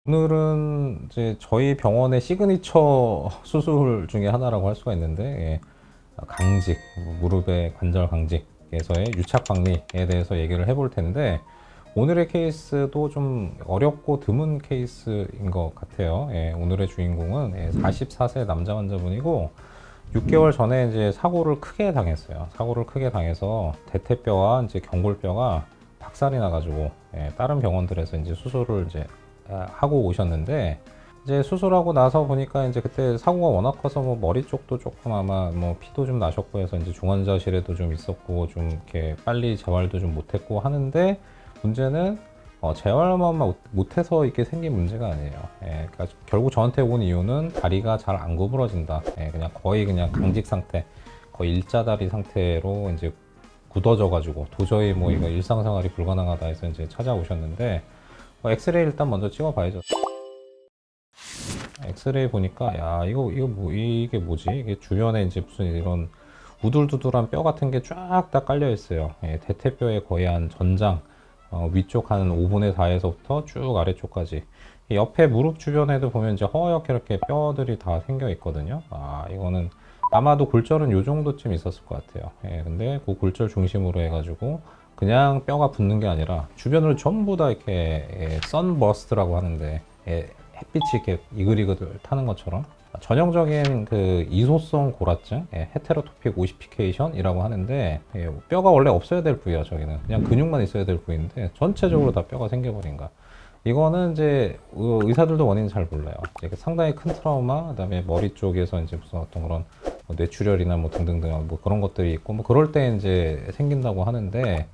오늘은 이제 저희 병원의 시그니처 수술 중에 하나라고 할 수가 있는데, 강직, 무릎의 관절 강직에서의 유착 박리에 대해서 얘기를 해볼 텐데, 오늘의 케이스도 좀 어렵고 드문 케이스인 것 같아요. 오늘의 주인공은 44세 남자 환자분이고, 6개월 전에 이제 사고를 크게 당했어요. 사고를 크게 당해서 대퇴뼈와 이제 경골뼈가 박살이 나가지고, 다른 병원들에서 이제 수술을 이제 하고 오셨는데, 이제 수술하고 나서 보니까 이제 그때 사고가 워낙 커서 뭐 머리 쪽도 조금 아마 뭐 피도 좀 나셨고 해서 이제 중환자실에도 좀 있었고 좀 이렇게 빨리 재활도 좀 못했고 하는데, 문제는 재활만 못해서 이렇게 생긴 문제가 아니에요. 그러니까 결국 저한테 온 이유는 다리가 잘 안 구부러진다. 그냥 거의 그냥 강직 상태, 거의 일자다리 상태로 이제 굳어져 가지고 도저히 뭐 이거 일상생활이 불가능하다 해서 이제 찾아오셨는데, 엑스레이 일단 먼저 찍어봐야죠. 엑스레이 보니까 야 이거 뭐 이게 뭐지? 이게 주변에 이제 무슨 이런 우둘두둘한 뼈 같은 게 쫙 다 깔려 있어요. 대퇴뼈의 거의 한 전장, 위쪽 한 5분의 4에서부터 쭉 아래쪽까지. 옆에 무릎 주변에도 보면 이제 허옇게 이렇게 뼈들이 다 생겨 있거든요. 아, 이거는 아마도 골절은 요 정도쯤 있었을 것 같아요. 근데 그 골절 중심으로 해가지고 그냥 뼈가 붙는 게 아니라 주변으로 전부 다 이렇게 선버스트라고 하는데, 햇빛이 이렇게 이글이글 타는 것처럼 전형적인 그 이소성 골화증, 헤테로토픽 오시피케이션이라고 하는데, 뼈가 원래 없어야 될 부위야. 저기는 그냥 근육만 있어야 될 부위인데 전체적으로 다 뼈가 생겨버린 거야. 이거는 이제 의사들도 원인 잘 몰라요. 이게 상당히 큰 트라우마, 그다음에 머리 쪽에서 이제 무슨 어떤 그런 뭐 뇌출혈이나 뭐 등등등 뭐 그런 것들이 있고 뭐 그럴 때 이제 생긴다고 하는데,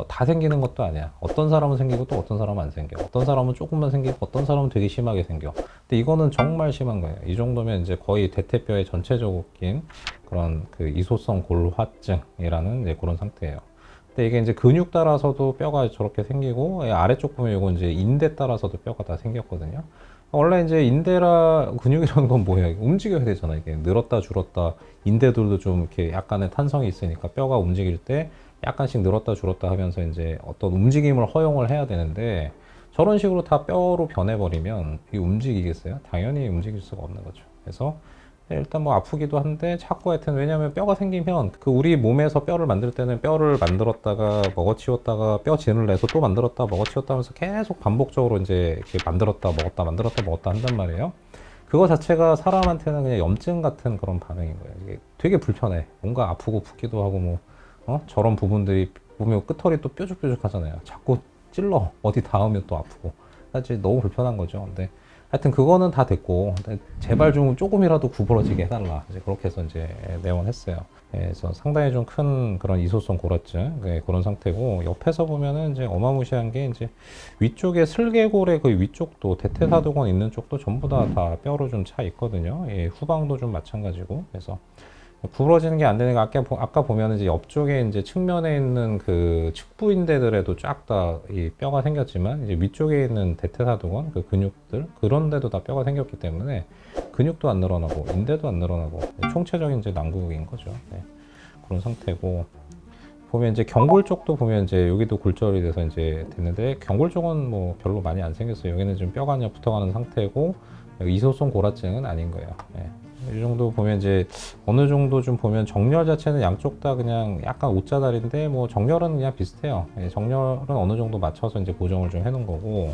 다 생기는 것도 아니야. 어떤 사람은 생기고 또 어떤 사람은 안 생겨. 어떤 사람은 조금만 생기고 어떤 사람은 되게 심하게 생겨. 근데 이거는 정말 심한 거예요. 이 정도면 이제 거의 대퇴뼈의 전체적인 그런 그 이소성 골화증이라는 이제 그런 상태예요. 근데 이게 이제 근육 따라서도 뼈가 저렇게 생기고, 아래쪽 보면 이건 이제 인대 따라서도 뼈가 다 생겼거든요. 원래 이제 인대라 근육이라는 건 뭐예요? 움직여야 되잖아. 이게 늘었다 줄었다. 인대들도 좀 이렇게 약간의 탄성이 있으니까 뼈가 움직일 때 약간씩 늘었다 줄었다 하면서 이제 어떤 움직임을 허용을 해야 되는데, 저런 식으로 다 뼈로 변해버리면 이게 움직이겠어요? 당연히 움직일 수가 없는 거죠. 그래서 일단 뭐 아프기도 한데 자꾸 하여튼, 왜냐면 뼈가 생기면 그 우리 몸에서 뼈를 만들 때는 뼈를 만들었다가 먹어치웠다가 뼈 진을 내서 또 만들었다 먹어치웠다 하면서 계속 반복적으로 이제 이렇게 만들었다 먹었다 만들었다 먹었다 한단 말이에요. 그거 자체가 사람한테는 그냥 염증 같은 그런 반응인 거예요. 이게 되게 불편해. 뭔가 아프고 붓기도 하고 뭐, 저런 부분들이 보면 끝털이 또 뾰족뾰족 하잖아요. 자꾸 찔러. 어디 닿으면 또 아프고. 사실 너무 불편한 거죠. 근데 하여튼 그거는 다 됐고, 제발 좀 조금이라도 구부러지게 해달라. 이제 그렇게 해서 이제 내원했어요. 그래서 상당히 좀 큰 그런 이소성 골화증, 그런 상태고, 옆에서 보면은 이제 어마무시한 게 이제 위쪽에 슬개골의 그 위쪽도 대퇴사두근 있는 쪽도 전부 다 뼈로 좀 차 있거든요. 후방도 좀 마찬가지고. 그래서 구부러지는 게 안 되는 게, 아까 보면 이제 옆쪽에 이제 측면에 있는 그 측부인대들에도 쫙 다 이 뼈가 생겼지만, 이제 위쪽에 있는 대퇴사두근 그 근육들 그런 데도 다 뼈가 생겼기 때문에 근육도 안 늘어나고 인대도 안 늘어나고 총체적인 이제 난국인 거죠. 그런 상태고, 보면 이제 경골 쪽도 보면 이제 여기도 골절이 돼서 이제 됐는데, 경골 쪽은 뭐 별로 많이 안 생겼어요. 여기는 좀 뼈가 그냥 붙어가는 상태고, 이소성 골화증은 아닌 거예요. 이 정도 보면 이제 어느 정도 좀 보면 정렬 자체는 양쪽 다 그냥 약간 옷자다리인데, 뭐 정렬은 그냥 비슷해요. 정렬은 어느 정도 맞춰서 이제 고정을 좀 해놓은 거고.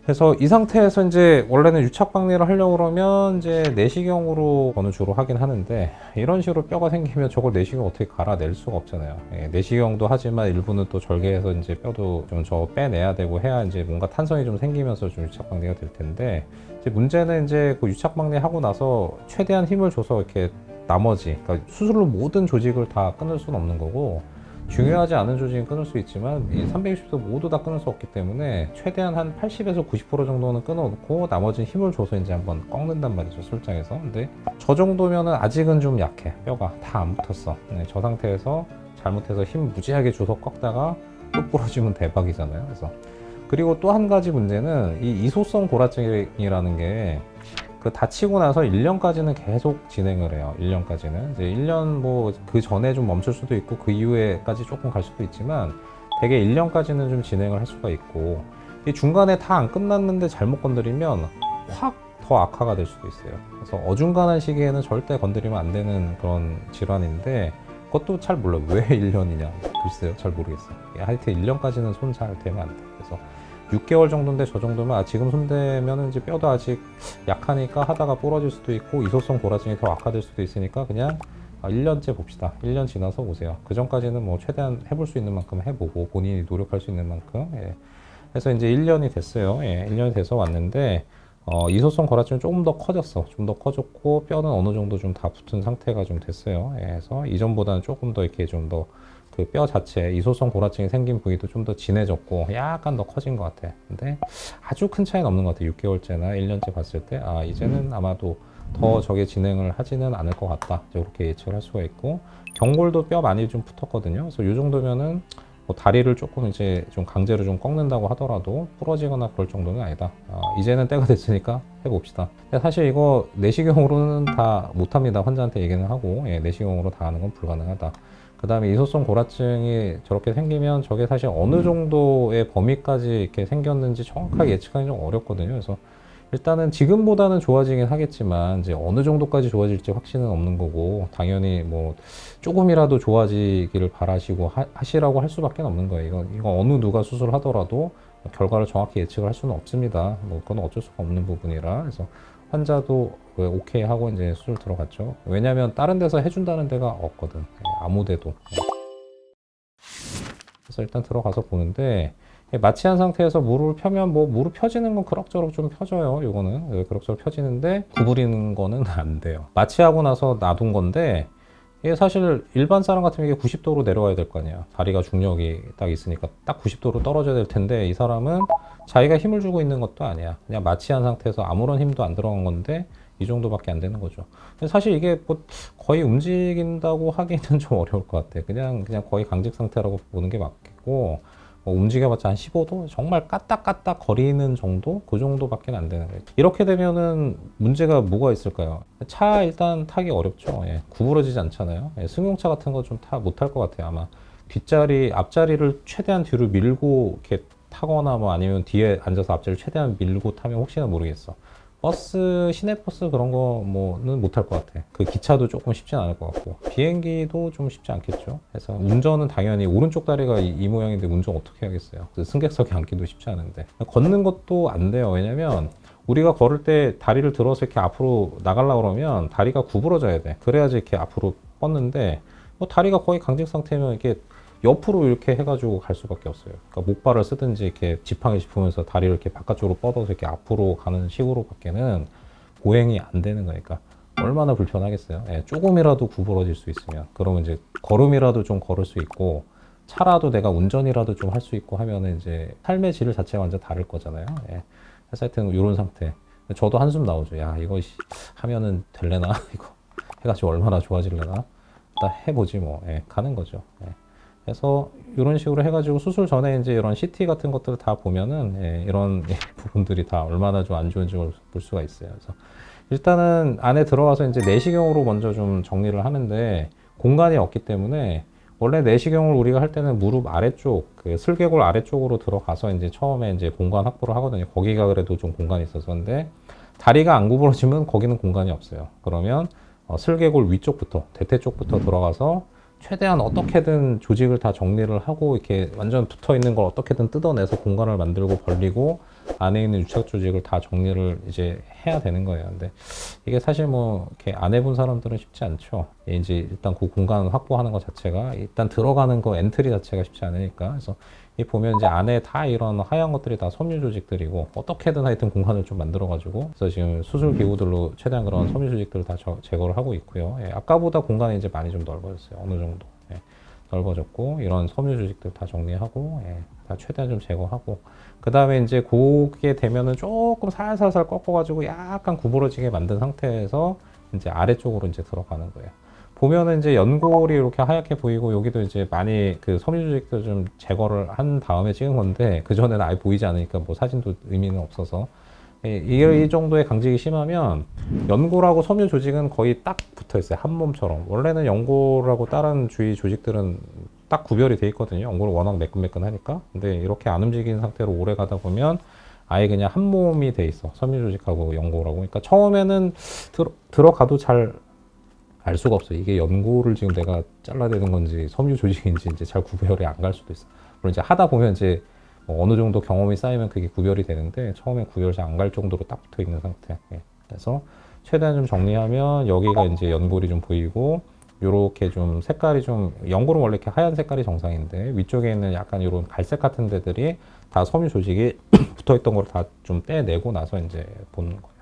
그래서 이 상태에서 이제 원래는 유착 박리를 하려고 그러면 이제 내시경으로 저는 주로 하긴 하는데, 이런 식으로 뼈가 생기면 저걸 내시경 어떻게 갈아낼 수가 없잖아요. 내시경도 하지만 일부는 또 절개해서 이제 뼈도 좀 저 빼내야 되고 해야 이제 뭔가 탄성이 좀 생기면서 좀 유착 박리가 될 텐데, 이제 문제는 이제 그 유착 박리 하고 나서 최대한 힘을 줘서 이렇게 나머지, 그러니까 수술로 모든 조직을 다 끊을 수는 없는 거고, 중요하지 않은 조직은 끊을 수 있지만 이 360도 모두 다 끊을 수 없기 때문에 최대한 한 80에서 90% 정도는 끊어놓고 나머지는 힘을 줘서 이제 한번 꺾는단 말이죠, 술장에서. 근데 저 정도면은 아직은 좀 약해. 뼈가 다 안 붙었어. 저 상태에서 잘못해서 힘 무지하게 줘서 꺾다가 또 부러지면 대박이잖아요. 그래서 그리고 또 한 가지 문제는 이 이소성 골화증이라는 게, 그 다치고 나서 1년까지는 계속 진행을 해요. 1년까지는. 이제 1년 뭐 그 전에 좀 멈출 수도 있고 그 이후에까지 조금 갈 수도 있지만, 대개 1년까지는 좀 진행을 할 수가 있고, 이 중간에 다 안 끝났는데 잘못 건드리면 확 더 악화가 될 수도 있어요. 그래서 어중간한 시기에는 절대 건드리면 안 되는 그런 질환인데 그것도 잘 몰라요. 왜 1년이냐? 글쎄요. 잘 모르겠어요. 하여튼 1년까지는 손 잘 대면 안 돼. 그래서 6개월 정도인데 저 정도면 지금 손 대면 이제 뼈도 아직 약하니까 하다가 부러질 수도 있고 이소성 골아증이 더 악화될 수도 있으니까 그냥 1년째 봅시다. 1년 지나서 오세요. 그 전까지는 뭐 최대한 해볼 수 있는 만큼 해보고 본인이 노력할 수 있는 만큼. 예. 그래서 이제 1년이 됐어요. 예. 1년이 돼서 왔는데 이소성 골아증은 조금 더 커졌어. 좀 더 커졌고 뼈는 어느 정도 좀 다 붙은 상태가 좀 됐어요. 예. 그래서 이전보다는 조금 더 이렇게 좀 더 그 뼈 자체 이소성 골아증이 생긴 부위도 좀 더 진해졌고 약간 더 커진 것 같아. 근데 아주 큰 차이는 없는 것 같아. 6개월째나 1년째 봤을 때 이제는 아마도 더 저게 진행을 하지는 않을 것 같다. 이렇게 예측을 할 수가 있고 경골도 뼈 많이 좀 붙었거든요. 그래서 이 정도면은 뭐 다리를 조금 이제 좀 강제로 좀 꺾는다고 하더라도 부러지거나 그럴 정도는 아니다. 이제는 때가 됐으니까 해봅시다. 사실 이거 내시경으로는 다 못합니다. 환자한테 얘기는 하고 내시경으로 다 하는 건 불가능하다. 그 다음에 이소성 골아증이 저렇게 생기면 저게 사실 어느 정도의 범위까지 이렇게 생겼는지 정확하게 예측하기 좀 어렵거든요. 그래서 일단은 지금보다는 좋아지긴 하겠지만 이제 어느 정도까지 좋아질지 확신은 없는 거고 당연히 뭐 조금이라도 좋아지기를 바라시고 하시라고 할 수밖에 없는 거예요. 이거 어느 누가 수술하더라도 결과를 정확히 예측을 할 수는 없습니다. 뭐 그건 어쩔 수가 없는 부분이라 그래서 환자도 오케이 하고 이제 수술 들어갔죠. 왜냐하면 다른 데서 해준다는 데가 없거든. 아무 데도. 그래서 일단 들어가서 보는데 마취한 상태에서 무릎을 펴면 뭐 무릎 펴지는 건 그럭저럭 좀 펴져요. 요거는 그럭저럭 펴지는데 구부리는 거는 안 돼요. 마취하고 나서 놔둔 건데 이게 사실 일반 사람 같으면 이게 90도로 내려와야 될 거 아니야. 다리가 중력이 딱 있으니까 딱 90도로 떨어져야 될 텐데 이 사람은 자기가 힘을 주고 있는 것도 아니야. 그냥 마취한 상태에서 아무런 힘도 안 들어간 건데 이 정도밖에 안 되는 거죠. 사실 이게 뭐 거의 움직인다고 하기는 좀 어려울 것 같아. 그냥 거의 강직 상태라고 보는 게 맞겠고 움직여봤자 한 15도? 정말 까딱까딱 거리는 정도? 그 정도밖에 안 되는 거예요. 이렇게 되면은 문제가 뭐가 있을까요? 차 일단 타기 어렵죠. 구부러지지 않잖아요. 승용차 같은 거 좀 못할 것 같아요. 아마 뒷자리, 앞자리를 최대한 뒤로 밀고 이렇게 타거나 뭐 아니면 뒤에 앉아서 앞자리를 최대한 밀고 타면 혹시나 모르겠어. 버스, 시내버스 그런 거 뭐는 못할 것 같아. 그 기차도 조금 쉽진 않을 것 같고 비행기도 좀 쉽지 않겠죠. 그래서 운전은 당연히 오른쪽 다리가 이 모양인데 운전 어떻게 하겠어요. 승객석에 앉기도 쉽지 않은데 걷는 것도 안 돼요. 왜냐면 우리가 걸을 때 다리를 들어서 이렇게 앞으로 나가려고 그러면 다리가 구부러져야 돼. 그래야지 이렇게 앞으로 뻗는데 뭐 다리가 거의 강직 상태면 이렇게 옆으로 이렇게 해가지고 갈 수밖에 없어요. 그러니까 목발을 쓰든지 이렇게 지팡이 짚으면서 다리를 이렇게 바깥쪽으로 뻗어서 이렇게 앞으로 가는 식으로밖에는 보행이 안 되는 거니까 얼마나 불편하겠어요. 조금이라도 구부러질 수 있으면 그러면 이제 걸음이라도 좀 걸을 수 있고 차라도 내가 운전이라도 좀 할 수 있고 하면은 이제 삶의 질 자체가 완전 다를 거잖아요. 그래서 하여튼 이런 상태. 저도 한숨 나오죠. 야 이거 하면은 될래나 이거 해가지고 얼마나 좋아질래나 일단 해보지 뭐 가는 거죠. 그래서 이런 식으로 해가지고 수술 전에 이제 이런 CT 같은 것들을 다 보면은 이런 부분들이 다 얼마나 좀 안 좋은지 볼 수가 있어요. 그래서 일단은 안에 들어가서 이제 내시경으로 먼저 좀 정리를 하는데 공간이 없기 때문에 원래 내시경을 우리가 할 때는 무릎 아래쪽, 그 슬개골 아래쪽으로 들어가서 이제 처음에 이제 공간 확보를 하거든요. 거기가 그래도 좀 공간이 있어서. 근데 다리가 안 구부러지면 거기는 공간이 없어요. 그러면 슬개골 위쪽부터, 대퇴 쪽부터 들어가서 최대한 어떻게든 조직을 다 정리를 하고 이렇게 완전 붙어 있는 걸 어떻게든 뜯어내서 공간을 만들고 벌리고 안에 있는 유착 조직을 다 정리를 이제 해야 되는 거예요. 근데 이게 사실 뭐 이렇게 안 해본 사람들은 쉽지 않죠. 이제 일단 그 공간 확보하는 것 자체가 일단 들어가는 거 엔트리 자체가 쉽지 않으니까. 그래서 이 보면 이제 안에 다 이런 하얀 것들이 다 섬유 조직들이고 어떻게든 하여튼 공간을 좀 만들어 가지고 그래서 지금 수술 기구들로 최대한 그런 섬유 조직들을 다 제거를 하고 있고요. 아까보다 공간이 이제 많이 좀 넓어졌어요. 어느 정도 넓어졌고 이런 섬유 조직들 다 정리하고 다 최대한 좀 제거하고 그 다음에 이제 그게 되면은 조금 살살살 꺾어 가지고 약간 구부러지게 만든 상태에서 이제 아래쪽으로 이제 들어가는 거예요. 보면은 이제 연골이 이렇게 하얗게 보이고 여기도 이제 많이 그 섬유 조직도 좀 제거를 한 다음에 찍은 건데 그 전에는 아예 보이지 않으니까 뭐 사진도 의미는 없어서 이 정도의 강직이 심하면 연골하고 섬유 조직은 거의 딱 붙어 있어요. 한 몸처럼. 원래는 연골하고 다른 주위 조직들은 딱 구별이 돼 있거든요. 연골은 워낙 매끈매끈하니까. 근데 이렇게 안 움직이는 상태로 오래 가다 보면 아예 그냥 한 몸이 돼 있어. 섬유 조직하고 연골하고. 그러니까 처음에는 들어가도 잘 알 수가 없어. 이게 연골을 지금 내가 잘라내는 건지 섬유 조직인지 이제 잘 구별이 안 갈 수도 있어. 물론 이제 하다 보면 이제 뭐 어느 정도 경험이 쌓이면 그게 구별이 되는데 처음에 구별이 잘 안 갈 정도로 딱 붙어 있는 상태. 예. 그래서 최대한 좀 정리하면 여기가 이제 연골이 좀 보이고 요렇게 좀 색깔이 좀 연골은 원래 이렇게 하얀 색깔이 정상인데 위쪽에 있는 약간 이런 갈색 같은 데들이 다 섬유 조직이 붙어 있던 걸 다 좀 빼내고 나서 이제 보는 거예요.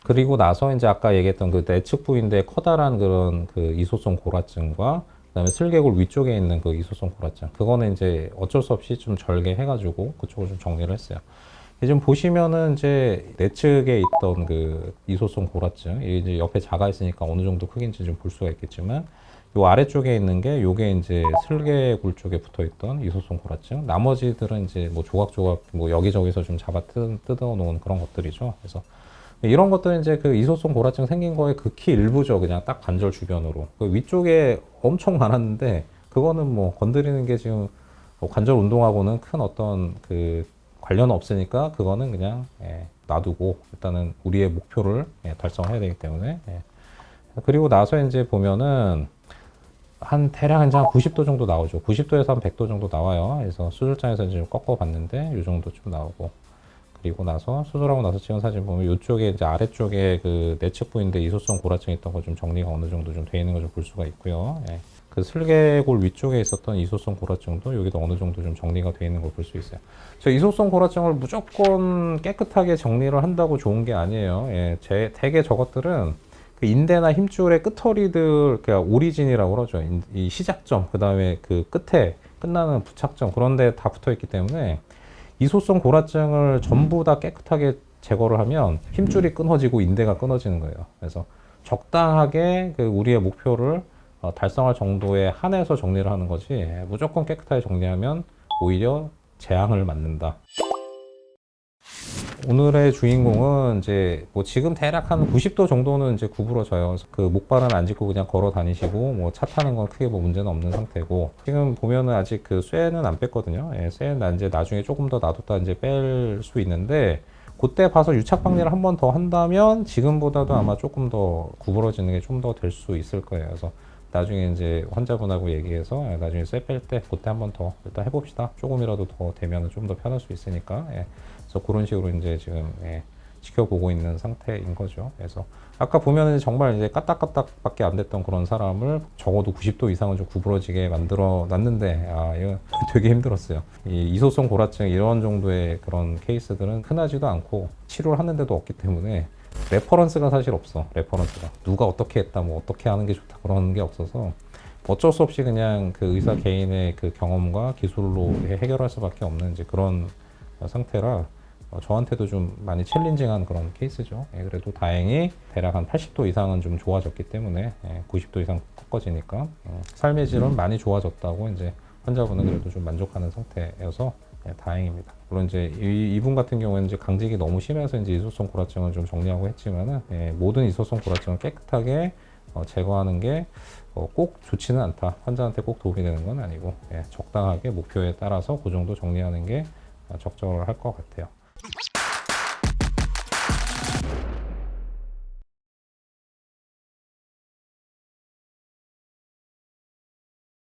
그리고 나서 이제 아까 얘기했던 그 내측 부위인데 커다란 그런 그 이소성 골화증과 그다음에 슬개골 위쪽에 있는 그 이소성 골화증 그거는 이제 어쩔 수 없이 좀 절개해가지고 그쪽을 좀 정리를 했어요. 지금 보시면은 이제 내측에 있던 그 이소성 골화증 이제 옆에 자가 있으니까 어느 정도 크기인지 좀 볼 수가 있겠지만 요 아래쪽에 있는 게 요게 이제 슬개골 쪽에 붙어 있던 이소성 골화증 나머지들은 이제 뭐 조각조각 뭐 여기저기서 좀 잡아 뜯어 놓은 그런 것들이죠. 그래서 이런 것들은 이제 그 이소성 골화증 생긴 거의 극히 일부죠. 그냥 딱 관절 주변으로. 그 위쪽에 엄청 많았는데, 그거는 뭐 건드리는 게 지금 뭐 관절 운동하고는 큰 어떤 그 관련은 없으니까, 그거는 그냥 놔두고, 일단은 우리의 목표를 달성해야 되기 때문에. 그리고 나서 이제 보면은, 대략 이제 한 90도 정도 나오죠. 90도에서 한 100도 정도 나와요. 그래서 수술장에서 지금 꺾어 봤는데, 이 정도 좀 나오고. 그리고 나서 수술하고 나서 찍은 사진 보면 이쪽에 이제 아래쪽에 그 내측 부위인데 이소성 골화증이 있던 거 좀 정리가 어느 정도 좀 돼 있는 거 좀 볼 수가 있고요. 예. 그 슬개골 위쪽에 있었던 이소성 골화증도 여기도 어느 정도 좀 정리가 돼 있는 걸 볼 수 있어요. 저 이소성 골화증을 무조건 깨끗하게 정리를 한다고 좋은 게 아니에요. 예. 대개 저것들은 그 인대나 힘줄의 끝터리들, 그러니까 오리진이라고 그러죠. 이 시작점, 그 다음에 그 끝에 끝나는 부착점 그런 데 다 붙어 있기 때문에 이소성 골화증을 전부 다 깨끗하게 제거를 하면 힘줄이 끊어지고 인대가 끊어지는 거예요. 그래서 적당하게 그 우리의 목표를 달성할 정도에 한해서 정리를 하는 거지 무조건 깨끗하게 정리하면 오히려 재앙을 맞는다. 오늘의 주인공은 이제 뭐 지금 대략 한 90도 정도는 이제 구부러져요. 그 목발은 안 짚고 그냥 걸어 다니시고 뭐 차 타는 건 크게 뭐 문제는 없는 상태고 지금 보면은 아직 그 쇠는 안 뺐거든요. 예, 쇠는 이제 나중에 조금 더 놔뒀다 이제 뺄 수 있는데 그때 봐서 유착 박리를 한 번 더 한다면 지금보다도 아마 조금 더 구부러지는 게 좀 더 될 수 있을 거예요. 그래서 나중에 이제 환자분하고 얘기해서 나중에 쇠 뺄 때 그때 한 번 더 일단 해봅시다. 조금이라도 더 되면 좀 더 편할 수 있으니까. 예. 그래서 그런 식으로 이제 지금 지켜보고 있는 상태인 거죠. 그래서 아까 보면은 정말 이제 까딱까딱밖에 안 됐던 그런 사람을 적어도 90도 이상은 좀 구부러지게 만들어 놨는데 이거 되게 힘들었어요. 이 이소성 골화증 이런 정도의 그런 케이스들은 흔하지도 않고 치료를 하는데도 없기 때문에 레퍼런스가 사실 없어. 레퍼런스가 누가 어떻게 했다 뭐 어떻게 하는 게 좋다 그런 게 없어서 어쩔 수 없이 그냥 그 의사 개인의 그 경험과 기술로 해결할 수밖에 없는 이제 그런 상태라 저한테도 좀 많이 챌린징한 그런 케이스죠. 그래도 다행히 대략 한 80도 이상은 좀 좋아졌기 때문에 90도 이상 꺾어지니까 삶의 질은 많이 좋아졌다고 이제 환자분은 그래도 좀 만족하는 상태여서 다행입니다. 물론 이제 이분 같은 경우에는 이제 강직이 너무 심해서 이제 이소성 골화증을 좀 정리하고 했지만은 모든 이소성 골화증을 깨끗하게 제거하는 게 꼭 좋지는 않다. 환자한테 꼭 도움이 되는 건 아니고 적당하게 목표에 따라서 그 정도 정리하는 게 적절할 것 같아요.